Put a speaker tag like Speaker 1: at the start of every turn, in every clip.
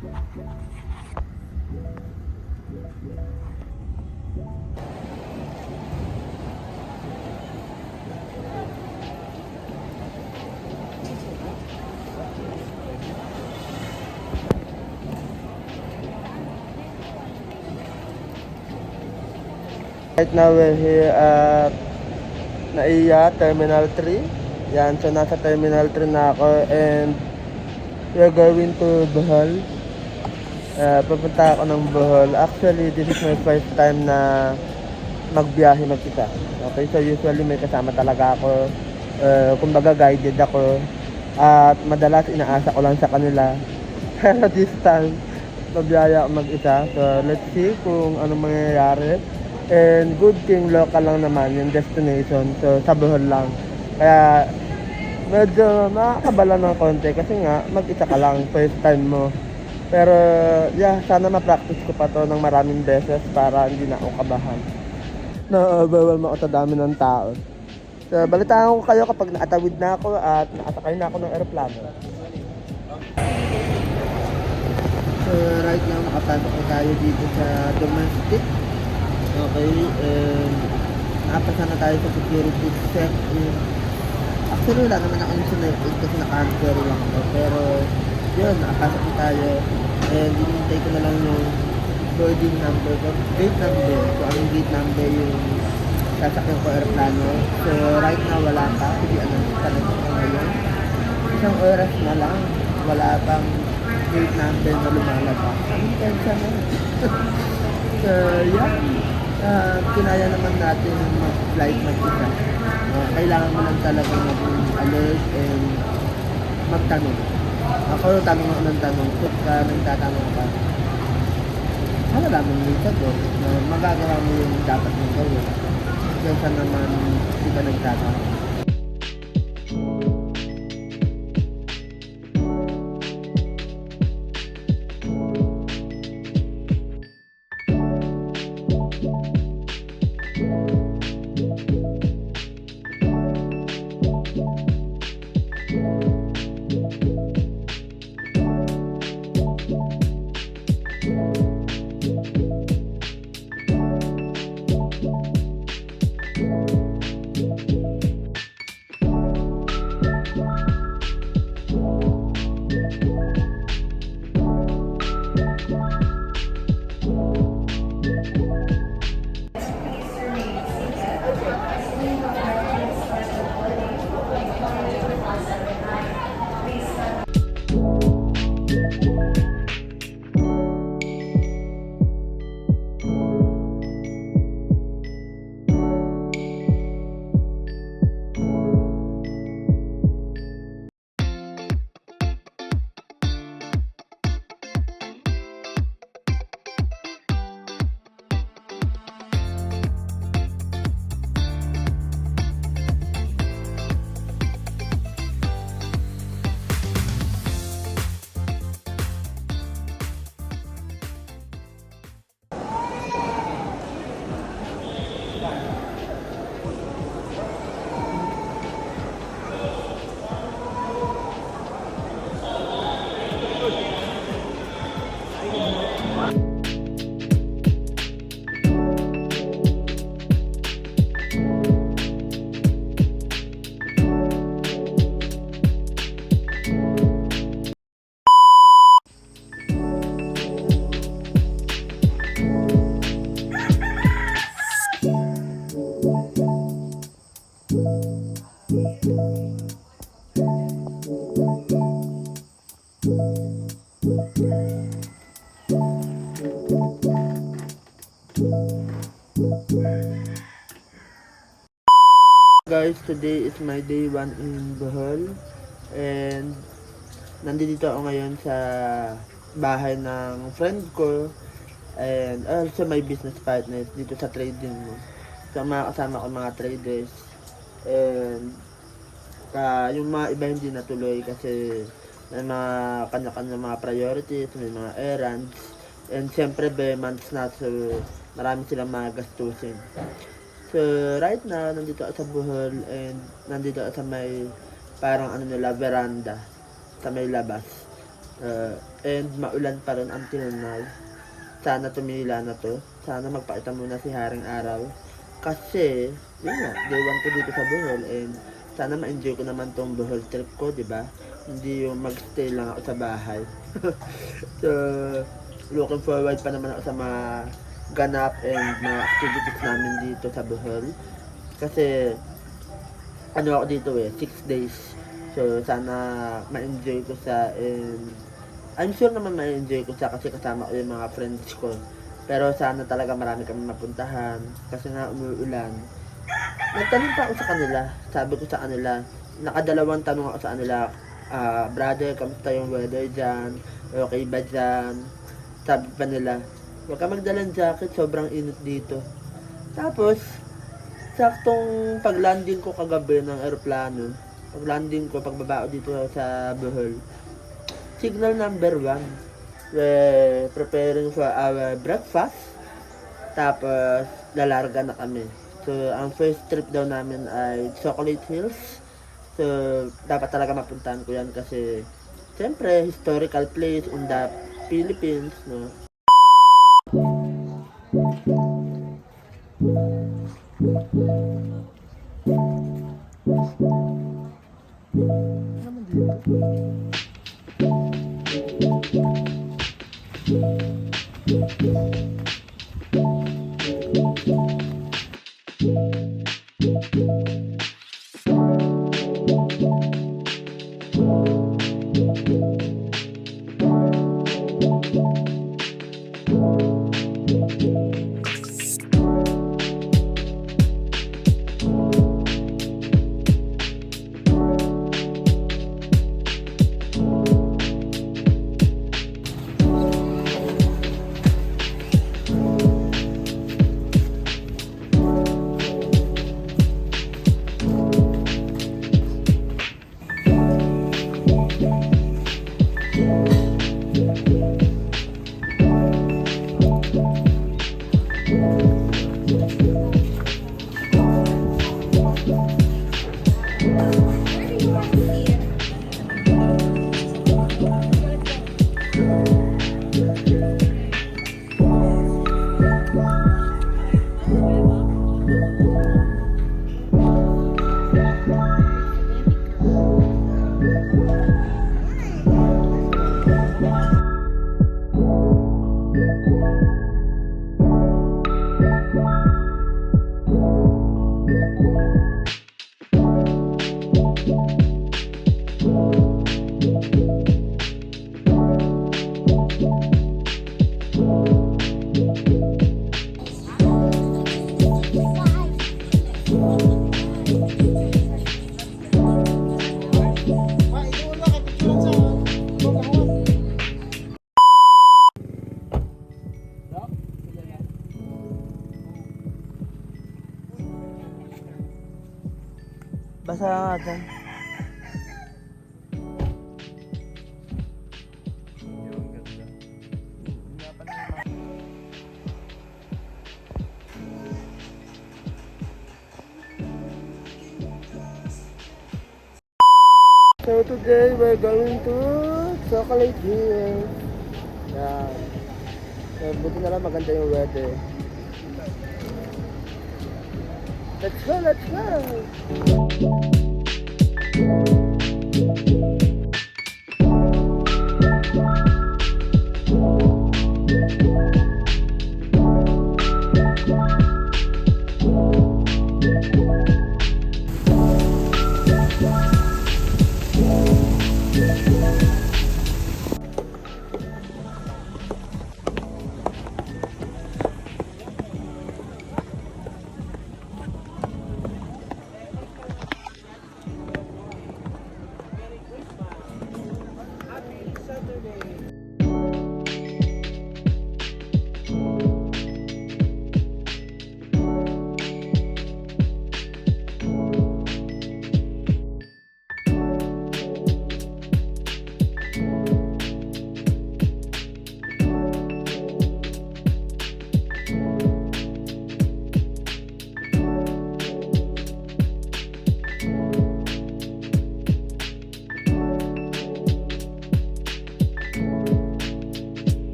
Speaker 1: Right now we're here at Naiya Terminal 3. Yan, so nasa Terminal 3 na ako and we're going to Bohol. Pupunta ako ng Bohol. Actually, this is my first time na magbiyahe mag-isa. Okay, so usually may kasama talaga ako. Kumbaga guided ako. At madalas inaasa ko lang sa kanila. Pero this time, magbiyaya ako mag-isa. So let's see kung ano mangyayari. And good thing, local lang naman yung destination. So sa Bohol lang. Kaya medyo makakabala ng konti kasi nga mag-isa ka lang, first time mo. Pero yeah, sana ma-practice ko pa to ng maraming beses para hindi na ako kabahan. Na-overwhelm ako sa dami ng tao. So balitaan ko kayo kapag naatawid na ako at nakasakay na ako ng aeroplano. So right now nakapasok na tayo dito sa domestic. Okay, nakapasa na tayo sa security check-in. Actually wala naman ako yung sinaypin kasi naka-carry lang ako. Pero yun, nakapasok na tayo. And hinihintay ko na lang yung boarding number ko. Gate number. So anong gate number yung sasakyan ko aeroplano. So right now wala pa. Hindi anong talaga ko ngayon. Isang oras na lang. Wala pang gate number na lumalabas. Anong tensa na? So yeah. Kinaya naman natin mag-flight mag-isa. Kailangan mo lang talaga maging alert and magtanong. Ako tanong ako ng tanong, kung ka nagtatanong ka, malalaman mo yung sagot na magagawa mo yung dapat mong gawin. Kaya naman hindi ka nagtatanong. Guys, today is my day 1 in Bohol and nandito ako ngayon sa bahay ng friend ko and also my business partners dito sa trading mo. So mga kasama ko mga traders and yung mga iba hindi natuloy kasi may mga kanya-kanya mga priorities, may mga errands and syempre months na so marami silang mga gastusin. So right now nandito ako sa Bohol and nandito ako sa may parang ano nila veranda sa may labas. And maulan pa rin until now. Sana tumila na to. Sana magpakita muna si Haring Araw. Kasi, yun nga, day 1 ko dito sa Bohol. And sana ma-enjoy ko naman tong Bohol trip ko, di ba? Hindi yung mag-stay lang ako sa bahay. So, looking forward pa naman ako sa mga ganap and mga activities namin dito sa Bohol. Kasi, ano ako dito 6 days. So, sana ma-enjoy ko sa and I'm sure naman ma-enjoy ko siya kasi kasama ko yung mga friends ko. Pero sana talaga marami kami mapuntahan kasi nga umuulan. Nagtanong pa ako sa kanila. Sabi ko sa kanila, nakadalawang tanong ako sa kanila. Brother, kamusta yung weather dyan? Okay ba dyan? Sabi pa nila, huwag ka magdalang jacket, sobrang init dito. Tapos, saktong pag-landing ko kagabi ng aeroplano, pag-landing ko, pagbaba ko dito sa Bohol, signal number 1. We're preparing for our breakfast. Tapos, lalarga na kami. So, ang first trip daw namin ay Chocolate Hills. So, dapat talaga mapuntahan ko yan kasi, siyempre, historical place in the Philippines, no? Naman dito. Basa nga dyan. So today we're going to Chocolate Hills. Yan. So, buti na lang maganda yung weather. Let's go, let's go!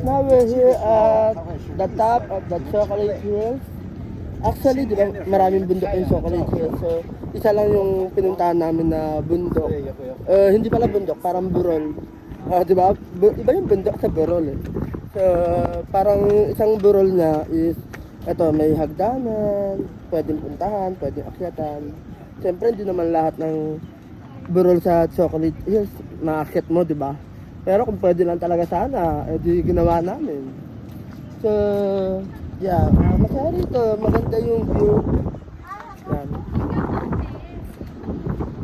Speaker 1: Now we're here at the top of the Chocolate Hills. Actually, di ba, maraming bundok yung Chocolate Hills. So, isa lang yung pinuntahan namin na bundok. Hindi pala bundok, parang burol. Di ba? Iba yung bundok sa burol eh. So, parang isang burol na is, eto, may hagdanan, pwedeng puntahan, pwedeng akyatan. Siyempre, hindi naman lahat ng burol sa Chocolate Hills maakyat mo, di ba? Pero kung pwede lang talaga sana, edi ginawa namin. So, yeah, masaya rito, maganda yung view. Yan.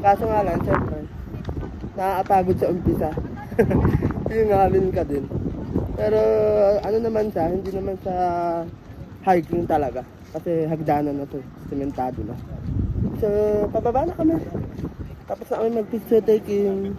Speaker 1: Kaso nga lang, siyempre, nakakapagod sa umpisa. Yung halin ka din. Pero, ano naman siya, hindi naman sa hiking talaga. Kasi hagdanan na to, sementado na. So, pababa na kami. Tapos na kami mag-picture taking.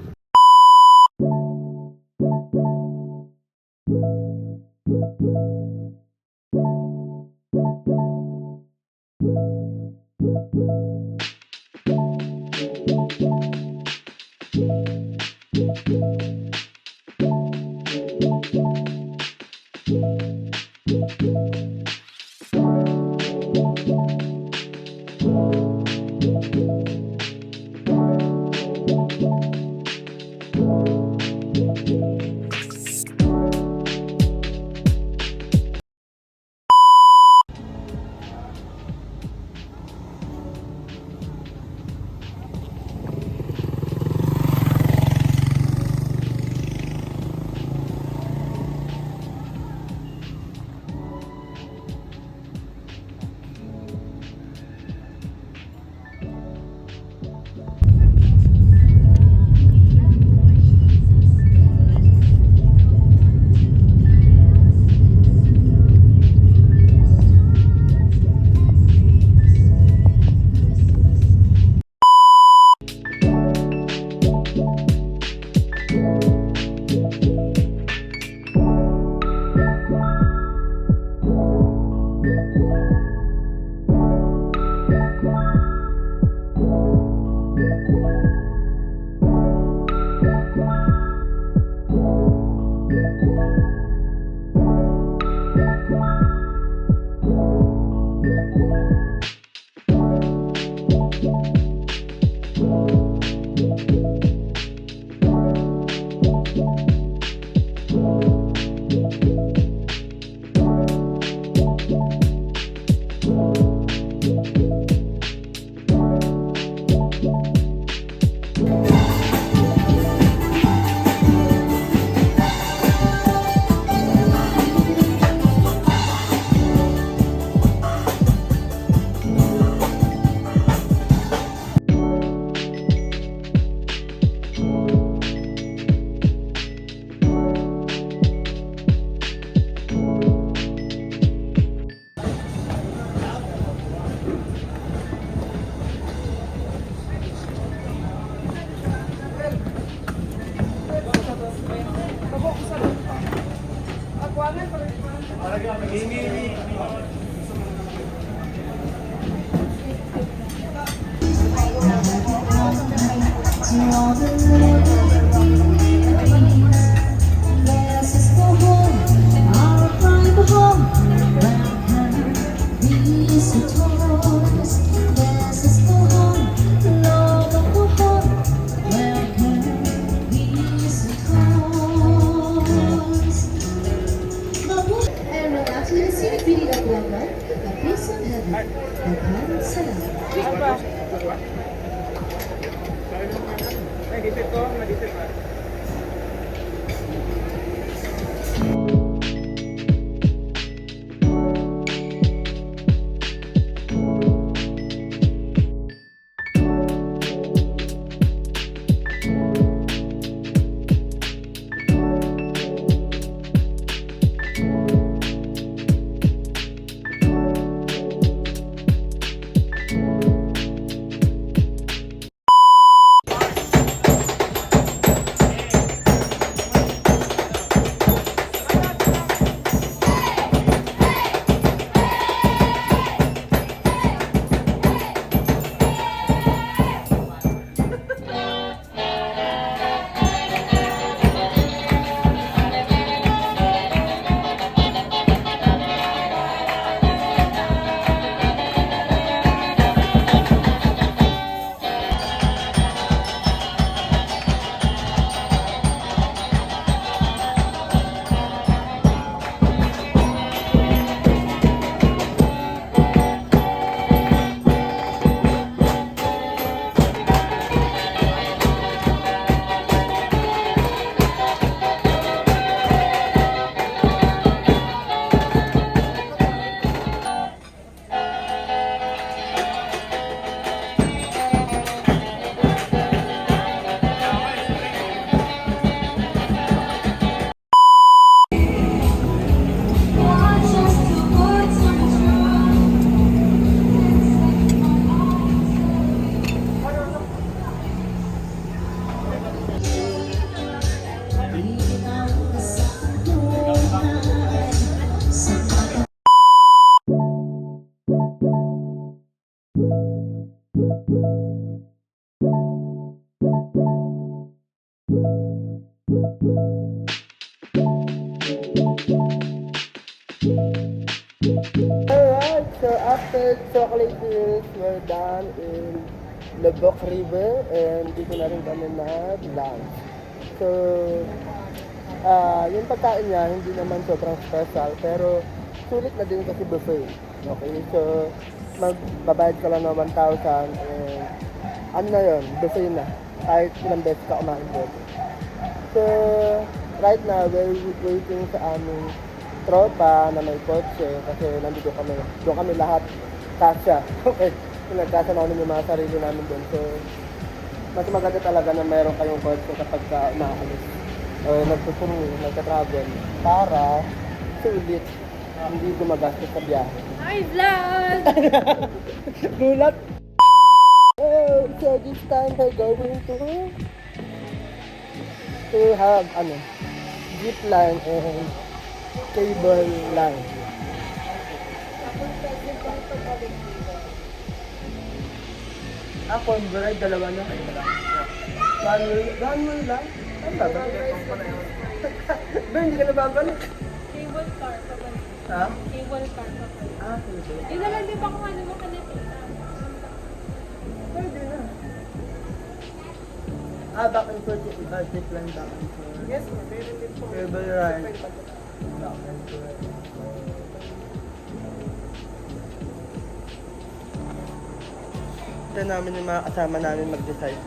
Speaker 1: Alright, so after chocolate hills, we're done in Lubbock River and dito na rin kami nag-lunch. So, yung pagkain niya, hindi naman sobrang special, pero sulit na din kasi buffet. Okay, so magbabayad ka lang ng 1,000 and ano na yun, buffet na. Kahit ilang beses ka kumain doon. So, right now, we're waiting sa aming tropa na may kotse kasi nandito kami, doon kami lahat kasya. Okay, nagkasya namin yung mga sarili namin doon. So, mas maganda talaga na mayroon kayong kotse kapag ka umaalis o nagka-travel para sulit, hindi gumagastos sa biyahe.
Speaker 2: Hi, vlog!
Speaker 1: Gulat! Oh, so this time we're going to have jeep line and cable line. Ako, Convoy, dalawa na. Runway lang? Ano ba? Ba, hindi ka nababalik?
Speaker 2: Cable car pa ba?
Speaker 1: Ha?
Speaker 2: Cable car pa ba?
Speaker 1: Cable.
Speaker 2: Yun na lang din pa kung ano mo kanipin.
Speaker 1: Pwede na. Back and forth yung iba, jeep line back and forth.
Speaker 2: Yes, meron din po.
Speaker 1: Cable ride. Back and forth. Ito namin yung mga kasama namin mag-decide.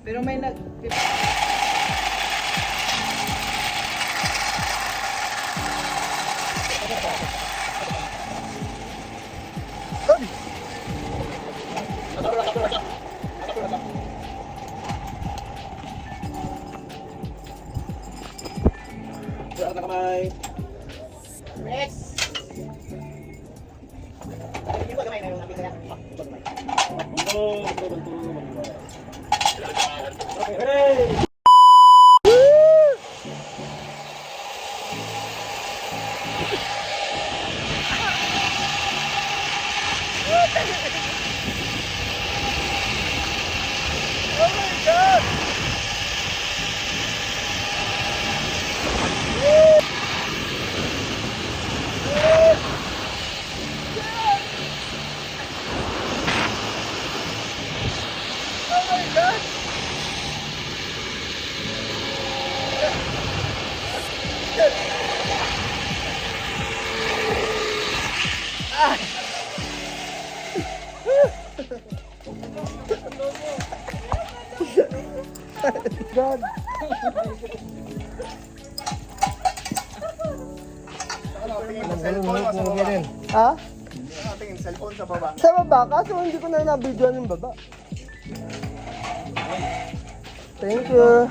Speaker 3: Pero may nag...
Speaker 1: God. Ha?
Speaker 4: Tingin cellphone sa baba.
Speaker 1: Sa baba, kaso hindi ko na nabidyoan yung baba. Thank you.